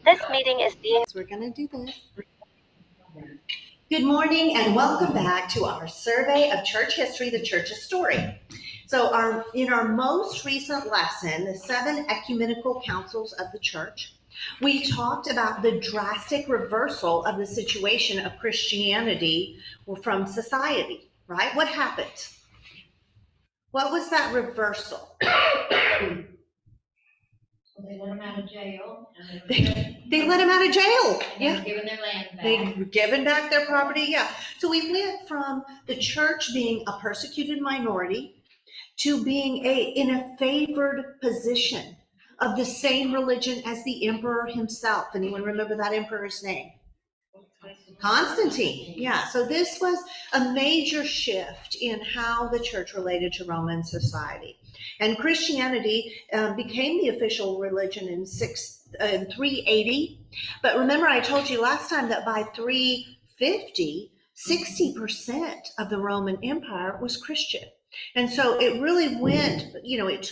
This meeting is being. We're going to do this. Good morning and welcome back to our survey of church history, the church's story. So in our most recent lesson, the 7 ecumenical councils of the church, we talked about the drastic reversal of the situation of Christianity from society, right? What happened? What was that reversal? They let him out of jail. They let him out of jail. Yeah. Giving their land back. They were given back their property. Yeah. So we went from the church being a persecuted minority to being in a favored position of the same religion as the emperor himself. Anyone remember that emperor's name? Constantine. Yeah. So this was a major shift in how the church related to Roman society. And Christianity became the official religion in 380. But remember, I told you last time that by 350, 60% of the Roman Empire was Christian. And so it really went, it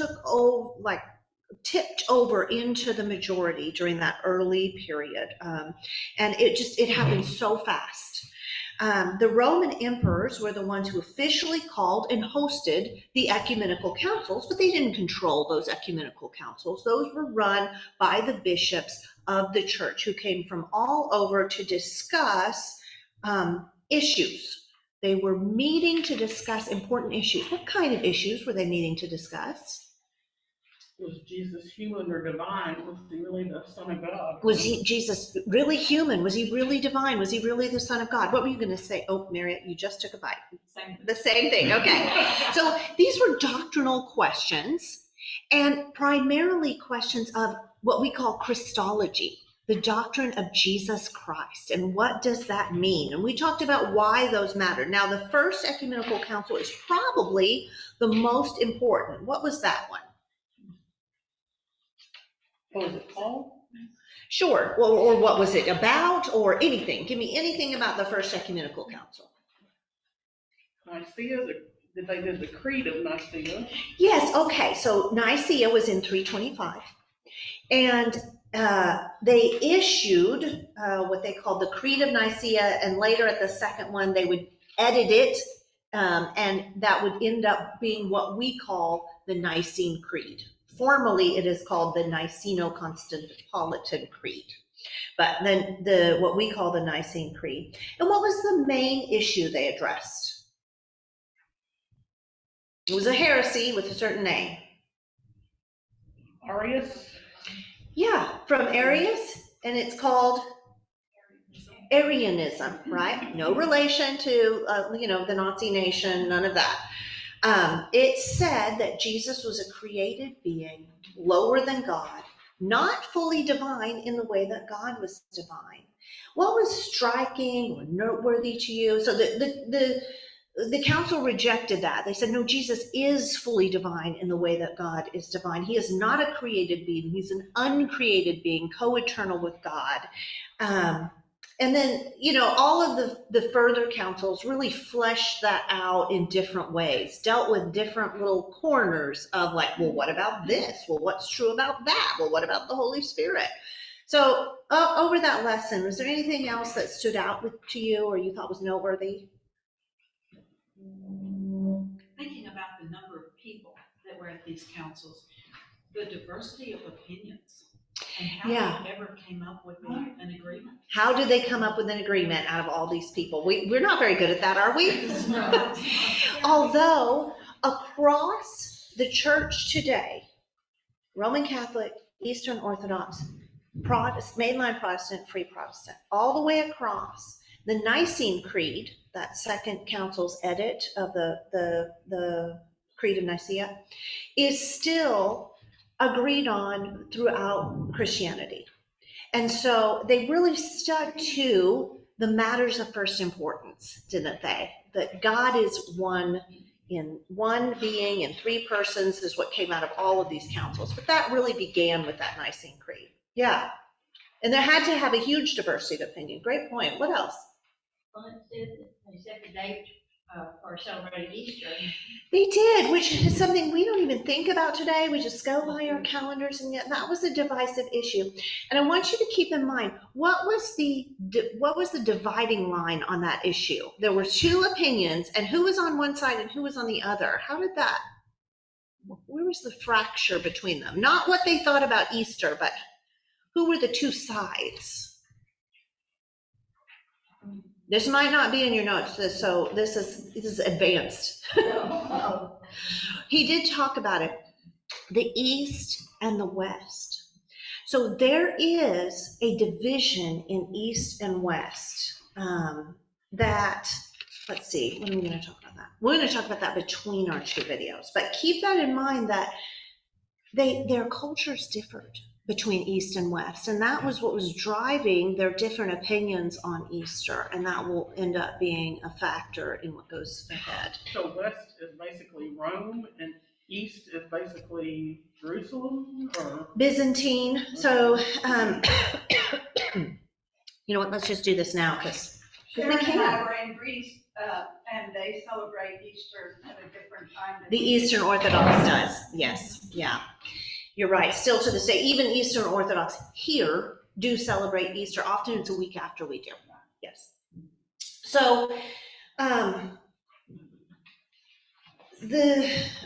tipped over into the majority during that early period. And it happened so fast. The Roman emperors were the ones who officially called and hosted the ecumenical councils, but they didn't control those ecumenical councils. Those were run by the bishops of the church who came from all over to discuss issues. They were meeting to discuss important issues. What kind of issues were they meeting to discuss? Was Jesus human or divine? Was he really the Son of God? Was Jesus really human? Was he really divine? Was he really the Son of God? What were you going to say? Oh, Marriott, you just took a bite. The same thing. Okay. So these were doctrinal questions, and primarily questions of what we call Christology, the doctrine of Jesus Christ. And what does that mean? And we talked about why those matter. Now, the First Ecumenical Council is probably the most important. What was that one? What was it called? Sure. Or what was it about, or anything? Give me anything about the First Ecumenical Council. Nicaea, they did the Creed of Nicaea. Yes, okay. So Nicaea was in 325. And they issued what they called the Creed of Nicaea, and later at the second one, they would edit it, and that would end up being what we call the Nicene Creed. Formally, it is called the Niceno-Constantinopolitan Creed, but then what we call the Nicene Creed. And what was the main issue they addressed? It was a heresy with a certain name. Arius? Yeah, from Arius, and it's called Arianism, right? No relation to, the Nazi nation, none of that. It said that Jesus was a created being, lower than God, not fully divine in the way that God was divine. What was striking or noteworthy to you? So the council rejected that. They said, no, Jesus is fully divine in the way that God is divine. He is not a created being. He's an uncreated being, co-eternal with God. And then, all of the further councils really fleshed that out in different ways, dealt with different little corners of like, well, what about this? Well, what's true about that? Well, what about the Holy Spirit? So over that lesson, was there anything else that stood out to you or you thought was noteworthy? Thinking about the number of people that were at these councils, the diversity of opinions, and how they ever came up with an agreement. How did they come up with an agreement out of all these people? We're not very good at that, are we? No. Although across the church today, Roman Catholic, Eastern Orthodox, mainline Protestant, Free Protestant, all the way across, the Nicene Creed, that second council's edit of the Creed of Nicaea, is still agreed on throughout Christianity. And so they really stuck to the matters of first importance, didn't they? That God is one being in 3 persons is what came out of all of these councils. But that really began with that Nicene Creed. Yeah. And there had to have a huge diversity of opinion. Great point. What else? Well, they set the date or celebrated Easter. They did, which is something we don't even think about today. We just go by our calendars, and yet that was a divisive issue. And I want you to keep in mind, what was the dividing line on that issue? There were two opinions, and who was on one side and who was on the other? Where was the fracture between them? Not what they thought about Easter, but who were the two sides? This might not be in your notes, so this is advanced. He did talk about it, the East and the West. So there is a division in East and West that, let's see, when are we going to talk about that? We're going to talk about that between our two videos, but keep that in mind that their cultures differed between East and West, and that was what was driving their different opinions on Easter, and that will end up being a factor in what goes ahead. So West is basically Rome and East is basically Jerusalem, or? Byzantine. So, you know what, let's just do this now, because we Sharon and can. I were in Greece, and they celebrate Easter at a different time. than The we do. Eastern Orthodox does, yes, yeah. You're right, still to this day, even Eastern Orthodox here do celebrate Easter. Often it's a week after we do, yes. So,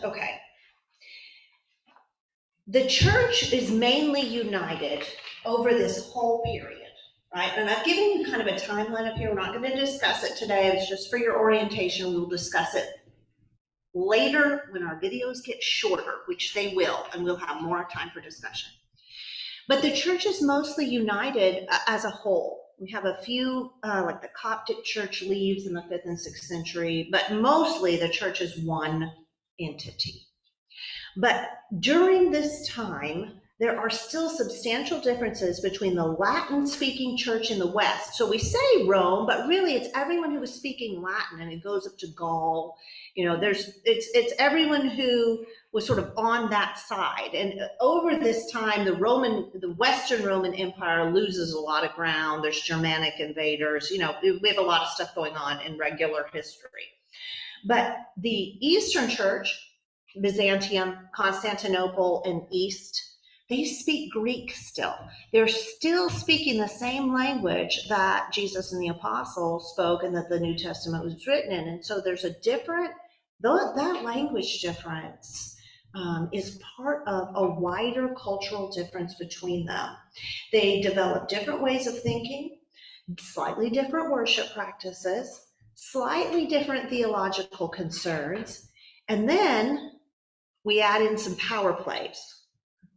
okay. The church is mainly united over this whole period, right? And I've given you kind of a timeline up here. We're not going to discuss it today. It's just for your orientation. We will discuss it later when our videos get shorter, which they will, and we'll have more time for discussion. But the church is mostly united as a whole. We have a few, like the Coptic church leaves in the 5th and 6th century, but mostly the church is one entity. But during this time, there are still substantial differences between the Latin-speaking church in the West. So we say Rome, but really it's everyone who was speaking Latin, and it goes up to Gaul. You know, it's everyone who was sort of on that side. And over this time, the Western Roman Empire loses a lot of ground. There's Germanic invaders. You know, we have a lot of stuff going on in regular history. But the Eastern Church, Byzantium, Constantinople, and East, they speak Greek still. They're still speaking the same language that Jesus and the apostles spoke and that the New Testament was written in. And so there's a different, that language difference is part of a wider cultural difference between them. They develop different ways of thinking, slightly different worship practices, slightly different theological concerns, and then we add in some power plays.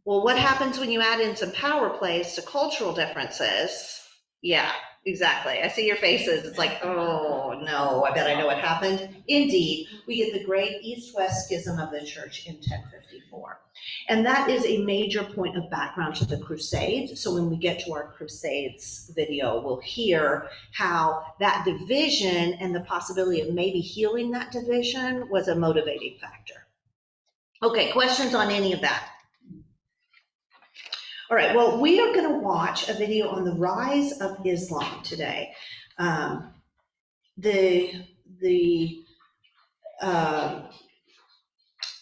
Well, what happens when you add in some power plays to cultural differences? Yeah, exactly. I see your faces. It's like, oh no, I bet I know what happened. Indeed, we get the great East-West schism of the church in 1054. And that is a major point of background to the Crusades. So when we get to our Crusades video, we'll hear how that division and the possibility of maybe healing that division was a motivating factor. Okay, questions on any of that? All right, well, we are going to watch a video on the rise of Islam today. The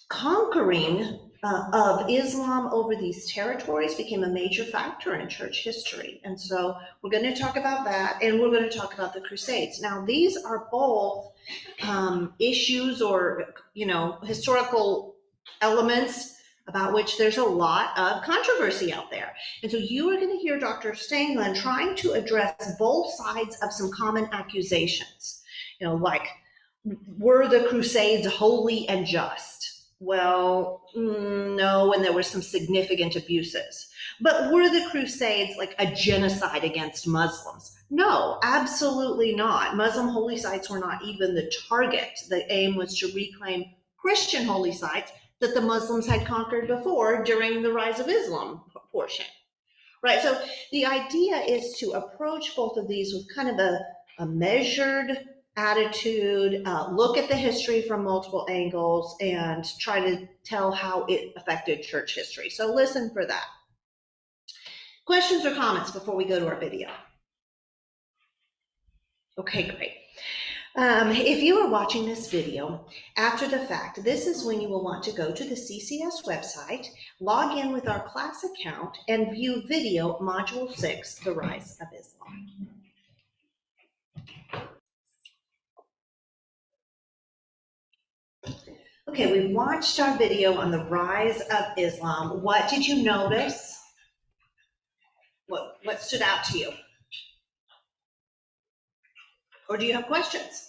conquering of Islam over these territories became a major factor in church history. And so we're going to talk about that, and we're going to talk about the Crusades. Now, these are both issues or, you know, historical elements about which there's a lot of controversy out there. And so you are going to hear Dr. Stanglin trying to address both sides of some common accusations. You know, like, were the Crusades holy and just? Well, no, and there were some significant abuses. But were the Crusades like a genocide against Muslims? No, absolutely not. Muslim holy sites were not even the target. The aim was to reclaim Christian holy sites that the Muslims had conquered before during the rise of Islam portion, right? So the idea is to approach both of these with kind of a measured attitude, look at the history from multiple angles, and try to tell how it affected church history. So listen for that. Questions or comments before we go to our video? Okay, great. If you are watching this video after the fact, this is when you will want to go to the CCS website, log in with our class account, and view video module 6, The Rise of Islam. Okay, we watched our video on the rise of Islam. What did you notice? What stood out to you? Or do you have questions?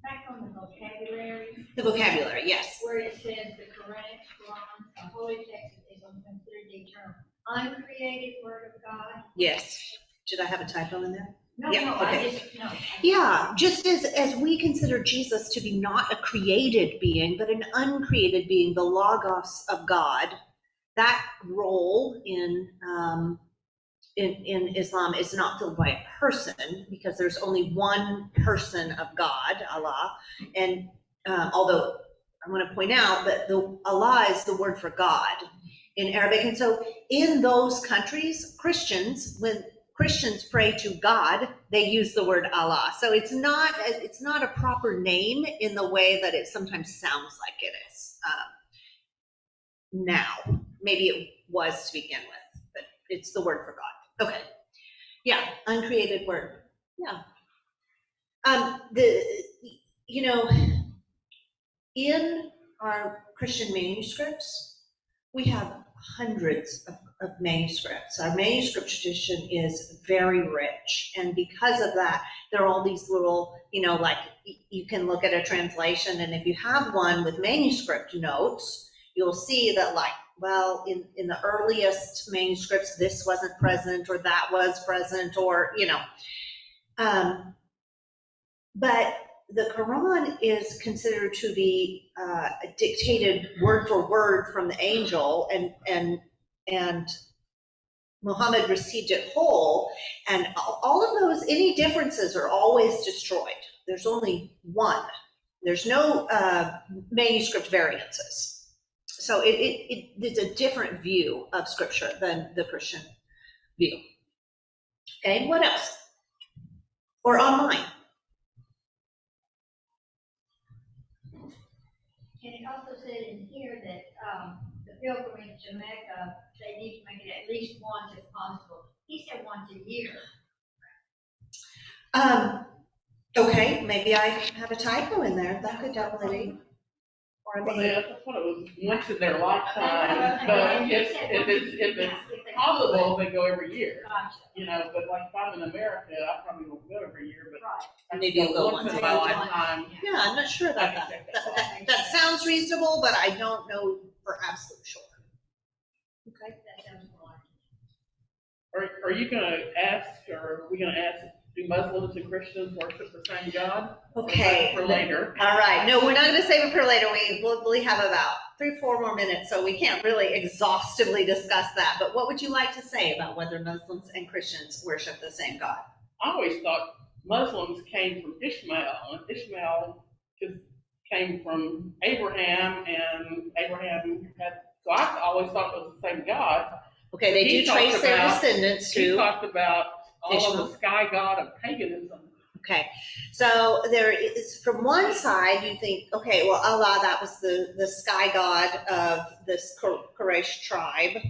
Back on the vocabulary, The vocabulary, yes. where it says the Quranic, Quran, a holy text is considered the term uncreated word of God. Yes. Did I have a typo in there? No, Yeah, no, okay. I just, no. Yeah, just as we consider Jesus to be not a created being, but an uncreated being, the Logos of God, that role in Islam is not filled by a person, because there's only one person of God, Allah. And although I want to point out that Allah is the word for God in Arabic. And so in those countries, when Christians pray to God, they use the word Allah. So it's not a proper name in the way that it sometimes sounds like it is now. Maybe it was to begin with, but it's the word for God. Okay. Yeah, uncreated word. Yeah. In our Christian manuscripts, we have hundreds of manuscripts. Our manuscript tradition is very rich. And because of that, there are all these little, like you can look at a translation, and if you have one with manuscript notes, you'll see that in the earliest manuscripts, this wasn't present, or that was present, or, but the Quran is considered to be dictated word for word from the angel, and Muhammad received it whole, and all of those, any differences are always destroyed. There's only one. There's no manuscript variances. So it's a different view of scripture than the Christian view. Okay, what else? Or online. And it also said in here that the pilgrimage to Mecca, they need to make it at least once if possible. He said once a year. Okay, maybe I have a typo in there. That could definitely be. Or Well, maybe. I thought it was once in their lifetime, but if it's possible, they go every year. Gotcha. But like if I'm in America, I probably won't go every year, but Right. I Maybe you'll go once once in a my year. lifetime. Yeah, I'm not sure about I can that. check that box. That sounds reasonable, but I don't know for absolute sure. Okay. That sounds right. Are you gonna ask, or are we gonna ask, do Muslims and Christians worship the same God? Okay. For later. All right. No, we're not going to save it for later. We have about 3-4 more minutes, so we can't really exhaustively discuss that. But what would you like to say about whether Muslims and Christians worship the same God? I always thought Muslims came from Ishmael, and Ishmael just came from Abraham, and Abraham had, so I always thought it was the same God. Okay, they do trace their descendants He to. talked about all Ishmael. of the sky god of paganism. Okay, so there is, from one side, you think, okay, well, Allah, that was the sky god of this Quraysh tribe.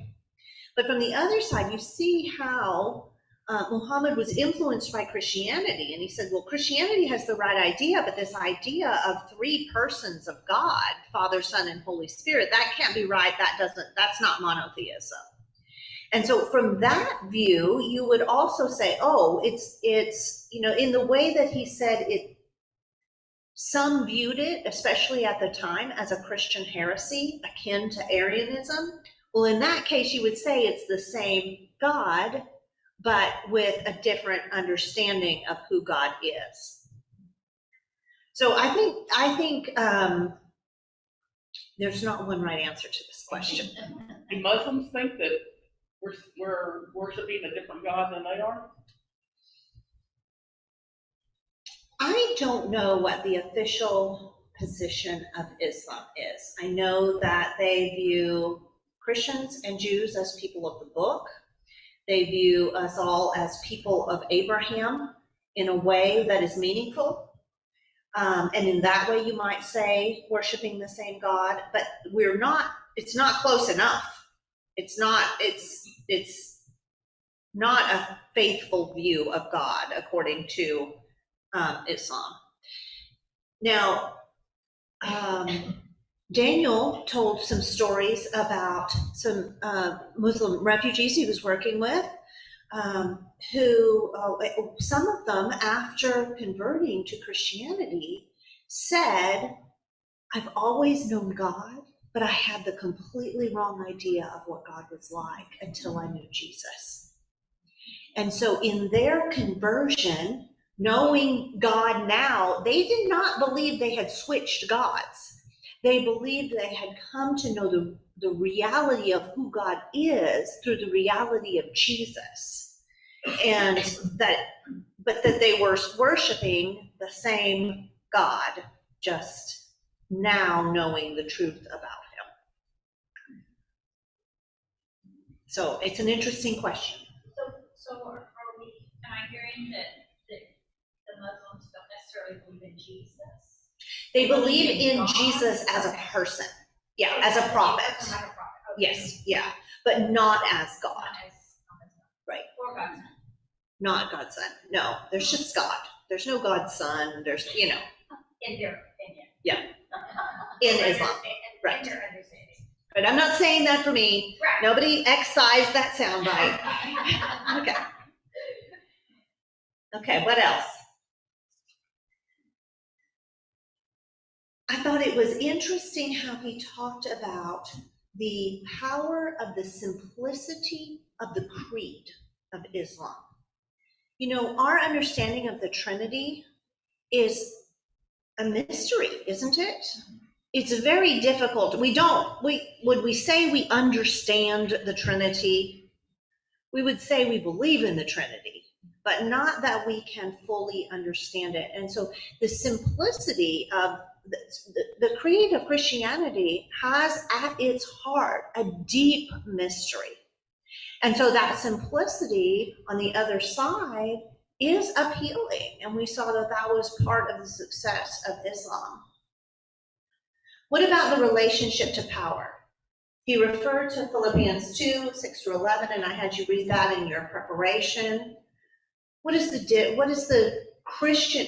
But from the other side, you see how Muhammad was influenced by Christianity. And he said, well, Christianity has the right idea, but this idea of 3 persons of God, Father, Son, and Holy Spirit, that can't be right. That's not monotheism. And so from that view, you would also say, oh, it's in the way that he said it, some viewed it, especially at the time, as a Christian heresy akin to Arianism. Well, in that case, you would say it's the same God, but with a different understanding of who God is. So I think there's not one right answer to this question. Do Muslims think that we're worshiping a different God than they are? I don't know what the official position of Islam is. I know that they view Christians and Jews as people of the book. They view us all as people of Abraham in a way that is meaningful. And in that way, you might say worshiping the same God, but we're not, it's not close enough. It's not a faithful view of God according to Islam. Now, Daniel told some stories about some Muslim refugees he was working with, who, some of them, after converting to Christianity, said, I've always known God, but I had the completely wrong idea of what God was like until I knew Jesus. And so in their conversion, knowing God now, they did not believe they had switched gods. They believed they had come to know the reality of who God is through the reality of Jesus. And but that they were worshiping the same God, just now knowing the truth about him. So it's an interesting question. So are we, am I hearing that the Muslims don't necessarily believe in Jesus? They believe in God? Jesus as a Okay. person. Yeah, as a prophet. Like a prophet. Okay. Yes, yeah, but not as God. Not as Right. Or God's son. Not God's son. No, there's just God. There's no God's son. There's, In their opinion. Yeah. In Islam. Right. In their understanding. But I'm not saying that for me. Right. Nobody excised that soundbite. Okay. Okay, what else? I thought it was interesting how he talked about the power of the simplicity of the creed of Islam. You know, our understanding of the Trinity is a mystery, isn't it? It's very difficult. Would we say we understand the Trinity? We would say we believe in the Trinity, but not that we can fully understand it. And so the simplicity of the creed of Christianity has at its heart a deep mystery. And so that simplicity on the other side is appealing. And we saw that that was part of the success of Islam. What about the relationship to power? He referred to Philippians 2, 6-11, and I had you read that in your preparation. What is the Christian,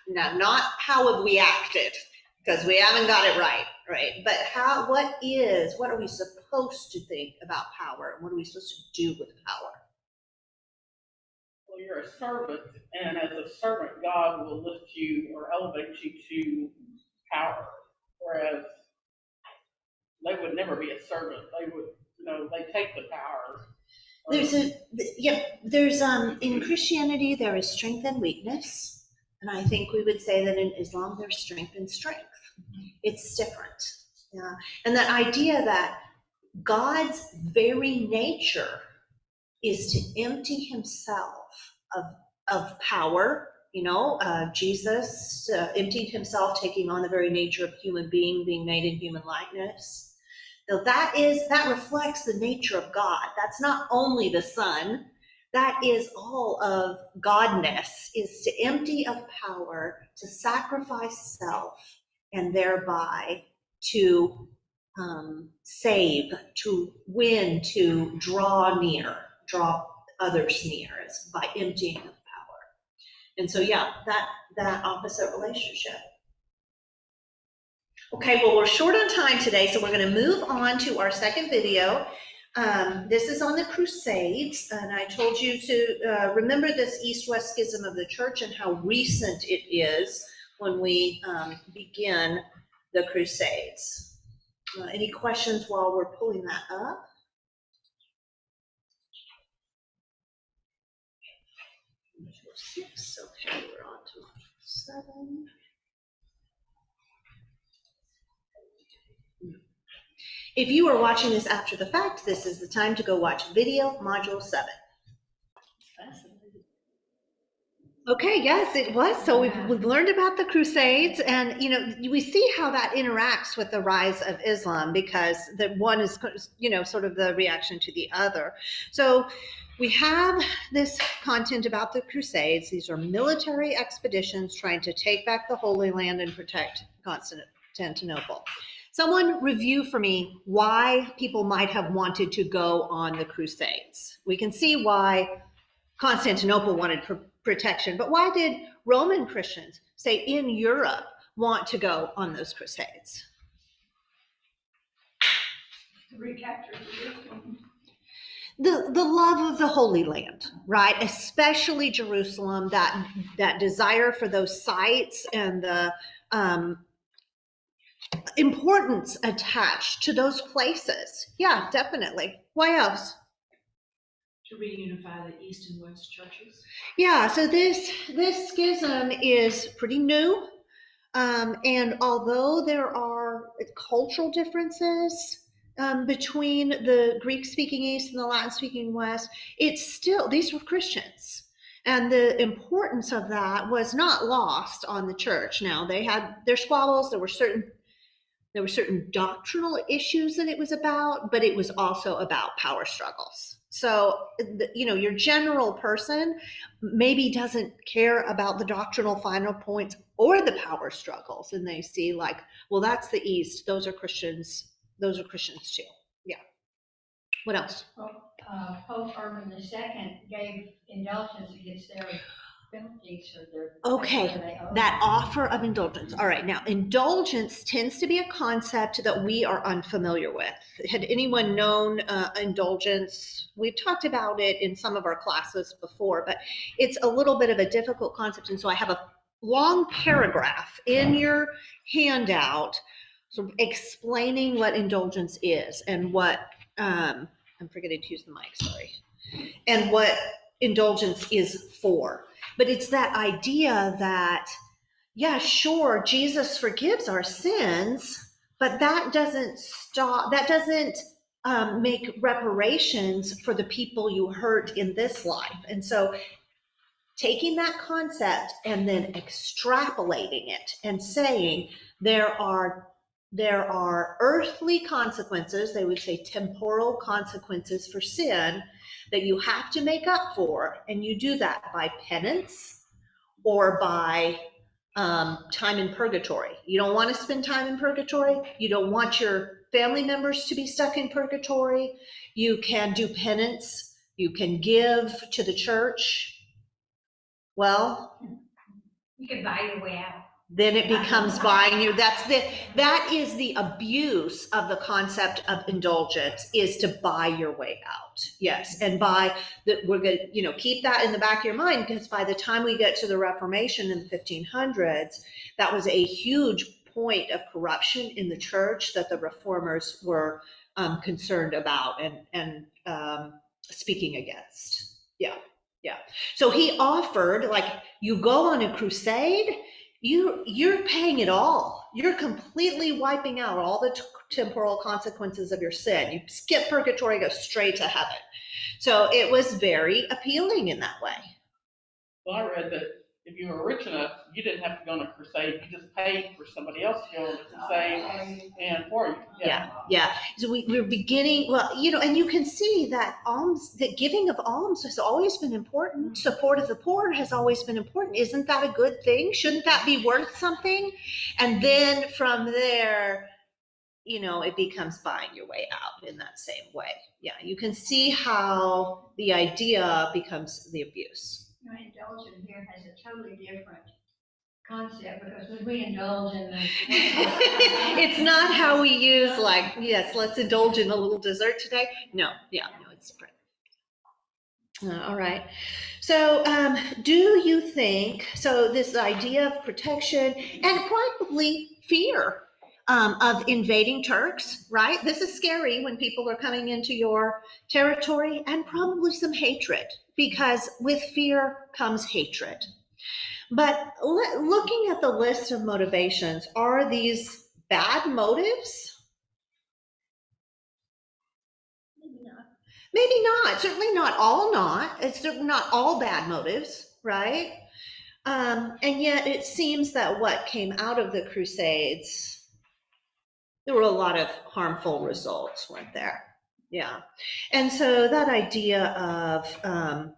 now not how have we acted, because we haven't got it right? But what are we supposed to think about power? And what are we supposed to do with power? Well, you're a servant, and as a servant, God will lift you or elevate you to power. Whereas they would never be a servant. They would, they take the power. There's in Christianity there is strength and weakness, and I think we would say that in Islam there's strength and strength. It's different, yeah. And that idea that God's very nature is to empty himself of power. Jesus emptied himself, taking on the very nature of human being made in human likeness. So that reflects the nature of God. That's not only the Son, that is all of Godness, is to empty of power, to sacrifice self, and thereby to save, to win, to draw others near by emptying of power. And so, yeah, that opposite relationship. Okay, well, we're short on time today, so we're going to move on to our second video. This is on the Crusades, and I told you to remember this East-West schism of the church and how recent it is when we begin the Crusades. Any questions while we're pulling that up? Module 6, okay, we're on to module 7. If you are watching this after the fact, this is the time to go watch video module 7. Okay, yes, it was. So we've learned about the Crusades, and we see how that interacts with the rise of Islam, because the one is sort of the reaction to the other. So we have this content about the Crusades. These are military expeditions trying to take back the Holy Land and protect Constantinople. Someone review for me why people might have wanted to go on the Crusades. We can see why Constantinople wanted protection, but why did Roman Christians, say in Europe, want to go on those crusades? To recapture Jerusalem. The love of the Holy Land, right? Especially Jerusalem, that desire for those sites and the importance attached to those places. Yeah, definitely. Why else? To reunify the East and West churches. Yeah, so this schism is pretty new. And although there are cultural differences between the Greek-speaking East and the Latin-speaking West, it's still, these were Christians. And the importance of that was not lost on the church. Now, they had their squabbles, there were certain doctrinal issues that it was about, but it was also about power struggles. So, your general person maybe doesn't care about the doctrinal final points or the power struggles. And they see like, well, that's the East. Those are Christians. Those are Christians too. Yeah. What else? Pope Urban II gave indulgence against their penalties for their. Okay, that offer of indulgence. All right, now indulgence tends to be a concept that we are unfamiliar with. Had anyone known indulgence? We've talked about it in some of our classes before, but it's a little bit of a difficult concept. And so I have a long paragraph in your handout sort of explaining what indulgence is and what, I'm forgetting to use the mic, sorry, and what indulgence is for. But it's that idea that, yeah, sure, Jesus forgives our sins, but that doesn't make reparations for the people you hurt in this life. And so taking that concept and then extrapolating it and saying there are earthly consequences, they would say temporal consequences for sin that you have to make up for, and you do that by penance or by time in purgatory. You don't want to spend time in purgatory. You don't want your family members to be stuck in purgatory. You can do penance. You can give to the church. Well, You can buy your way out. then it becomes buying you. That is the abuse of the concept of indulgence, is to buy your way out. Yes, and we're going to keep that in the back of your mind, because by the time we get to the Reformation in the 1500s, that was a huge point of corruption in the church that the reformers were concerned about and speaking against. Yeah. Yeah. So he offered, like, you go on a crusade, you're paying it all. You're completely wiping out all the temporal consequences of your sin. You skip purgatory, go straight to heaven. So it was very appealing in that way. Well, I read that if you were rich enough, you didn't have to go on a crusade. You just paid for somebody else to go on a crusade and for you. Yeah. So we're beginning, well, and you can see that the giving of alms has always been important. Support of the poor has always been important. Isn't that a good thing? Shouldn't that be worth something? And then from there, it becomes buying your way out in that same way. Yeah, you can see how the idea becomes the abuse. Indulgence here has a totally different concept, because when we indulge in the It's not how we use, like, yes, let's indulge in a little dessert today. No, it's different. All right. So do you think, so this idea of protection and probably fear of invading Turks, right? This is scary when people are coming into your territory, and probably some hatred, because with fear comes hatred. But looking at the list of motivations, are these bad motives? Maybe not. Certainly not all not. It's certainly not all bad motives, right? And yet it seems that what came out of the Crusades, there were a lot of harmful results, weren't there? Yeah. And so that idea of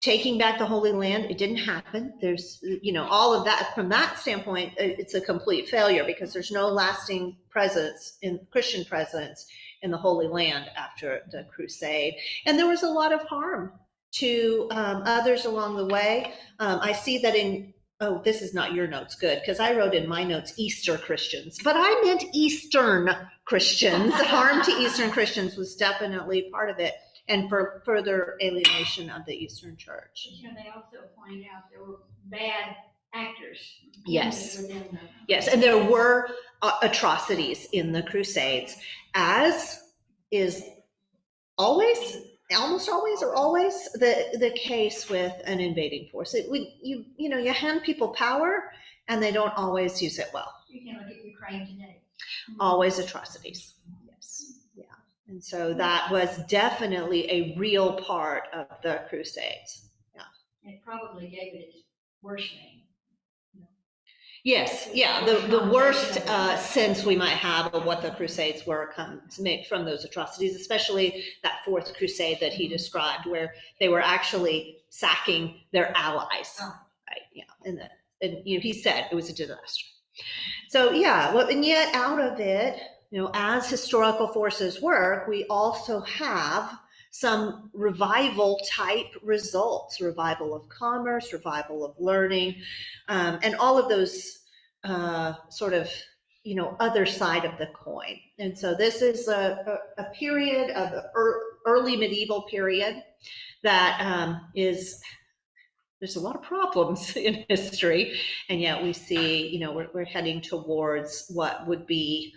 taking back the Holy Land, it didn't happen. There's, all of that, from that standpoint, it's a complete failure because there's no lasting presence in Christian presence in the Holy Land after the Crusade. And there was a lot of harm to others along the way. I see that oh, this is not your notes, good, because I wrote in my notes Easter Christians, but I meant Eastern Christians. Harm to Eastern Christians was definitely part of it, and for further alienation of the Eastern Church. They also point out there were bad actors. Yes. Within the. Yes, and there were atrocities in the Crusades, as is always, almost always, or always the case with an invading force. You hand people power, and they don't always use it well. You can look at Ukraine today. Always atrocities. Yes, yeah. And so that was definitely a real part of the Crusades. Yeah. It probably gave it its worst name. Yes, yeah, the worst sense we might have of what the Crusades were comes from those atrocities, especially that Fourth Crusade that he described, where they were actually sacking their allies, right? Yeah, and he said it was a disaster. So yeah, well, and yet out of it, as historical forces work, we also have some revival type results, revival of commerce, revival of learning, and all of those sort of, other side of the coin. And so this is a period of the early medieval period that there's a lot of problems in history, and yet we see, we're heading towards what would be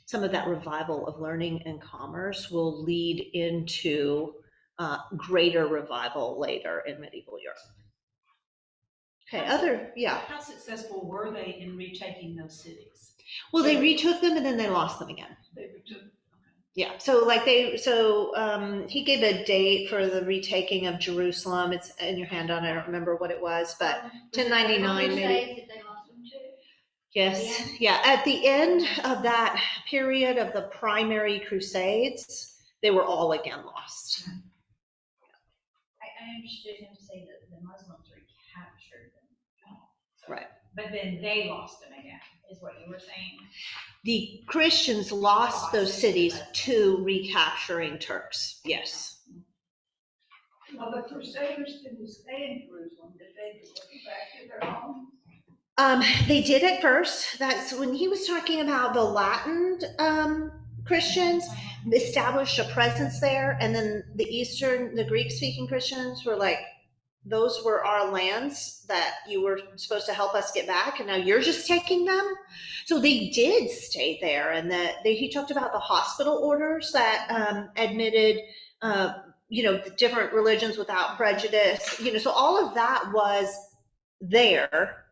some of that revival of learning and commerce will lead into greater revival later in medieval Europe. Okay, How successful were they in retaking those cities? Well, they retook them and then they lost them again. They retook. Yeah, so he gave a date for the retaking of Jerusalem. It's in your handout. I don't remember what it was, but 1099 maybe. That they lost them to? Yes, yeah. At the end of that period of the primary crusades, they were all again lost. I understood him say that the Muslims recaptured them. Right. But then they lost them again, is what you were saying? The Christians lost those cities to recapturing Turks. Yes. Well, the Crusaders didn't stay in Jerusalem, did they? Did they go back to their homes? They did at first. That's when he was talking about the Latin Christians established a presence there, and then the Greek-speaking Christians were like, those were our lands that you were supposed to help us get back, and now you're just taking them. So they did stay there, and he talked about the hospital orders that admitted, the different religions without prejudice. So all of that was there.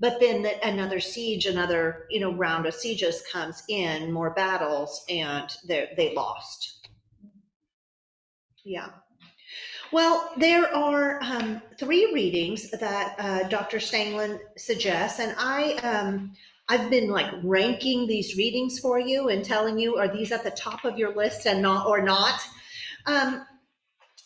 But then another siege, another round of sieges comes in, more battles, and they lost. Yeah. Well, there are 3 readings that Dr. Stanglin suggests, and I've been ranking these readings for you and telling you, are these at the top of your list and not?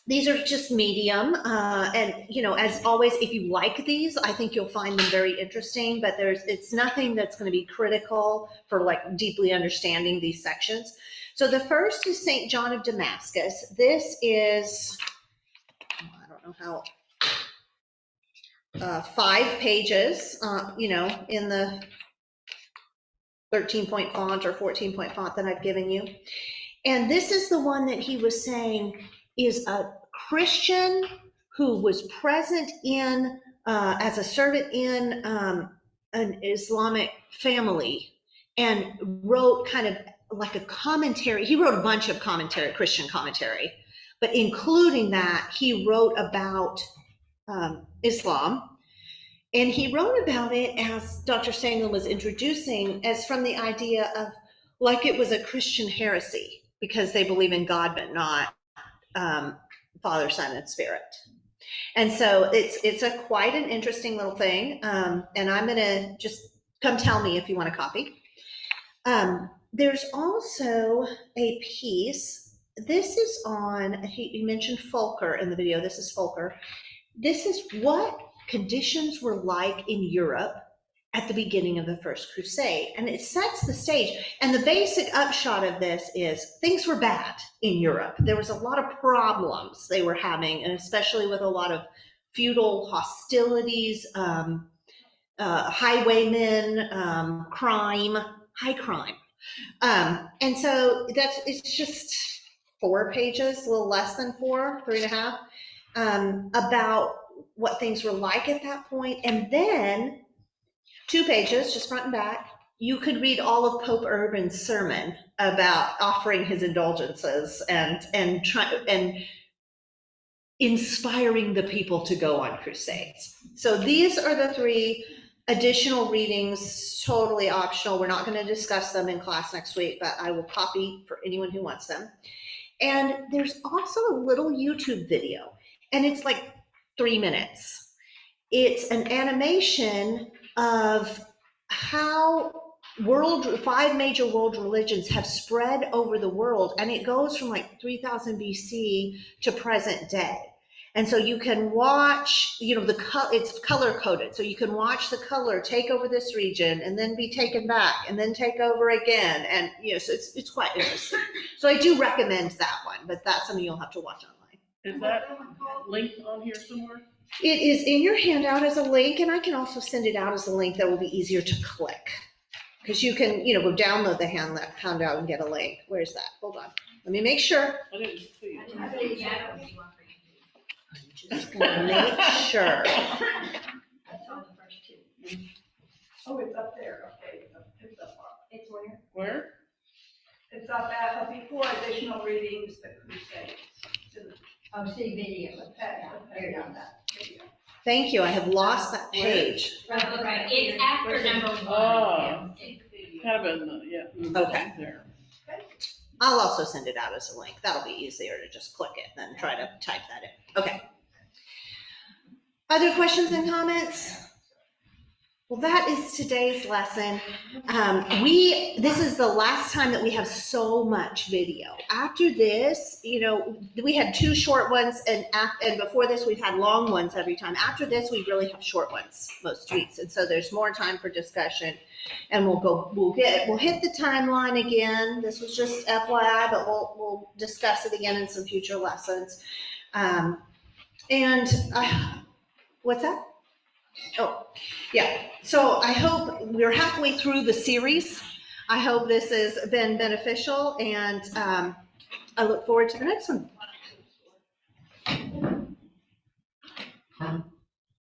These are just medium, and as always, if you like these, I think you'll find them very interesting. But it's nothing that's going to be critical for deeply understanding these sections. So the first is St. John of Damascus. This is, I don't know how, 5 pages, in the 13-point font or 14-point font that I've given you. And this is the one that he was saying is a Christian who was present in, as a servant in an Islamic family, and wrote kind of like a commentary. He wrote a bunch of commentary, Christian commentary, but including that, he wrote about Islam. And he wrote about it, as Dr. Stanglin was introducing, as from the idea of it was a Christian heresy, because they believe in God, but not Father, Son, and Spirit. And so it's a quite an interesting little thing. And I'm going to just come tell me if you want a copy. There's also a piece. This is on, you mentioned Fulker in the video. This is Fulker. This is what conditions were like in Europe at the beginning of the First Crusade. And it sets the stage. And the basic upshot of this is things were bad in Europe. There was a lot of problems they were having, and especially with a lot of feudal hostilities, highwaymen, crime, high crime. And so it's just 4 pages, a little less than 4, 3.5, about what things were like at that point. And then 2 pages, just front and back, you could read all of Pope Urban's sermon about offering his indulgences and inspiring the people to go on crusades. So these are the 3 additional readings, totally optional. We're not going to discuss them in class next week, but I will copy for anyone who wants them. And there's also a little YouTube video, and it's like 3 minutes. It's an animation of how 5 major world religions have spread over the world, and it goes from like 3000 BC to present day. And so you can watch, it's color coded. So you can watch the color take over this region and then be taken back and then take over again. And, so it's quite interesting. So I do recommend that one, but that's something you'll have to watch online. Is that linked on here somewhere? It is in your handout as a link, and I can also send it out as a link that will be easier to click. Because you can, go download the handout and get a link. Where's that? Hold on. Let me make sure. I didn't see it. I believe that would be one thing. I'm just gonna make sure. That's on the first 2. Oh, it's up there, okay, it's up. It's where? Where? It's up at, before additional readings, the Crusades. It's in the- Oh, see video. There you go. Thank you. I have lost that page. Right, it's after number 1. Oh. Kind of in the, Okay. There. I'll also send it out as a link. That'll be easier to just click it than try to type that in. Okay. Other questions and comments? Well, that is today's lesson. This is the last time that we have so much video. After this, we had 2 short ones, and before this, we've had long ones every time. After this, we really have short ones most weeks, and so there's more time for discussion. And we'll hit the timeline again. This was just FYI, but we'll discuss it again in some future lessons. What's that? Oh, yeah. So I hope we're halfway through the series. I hope this has been beneficial, and I look forward to the next one.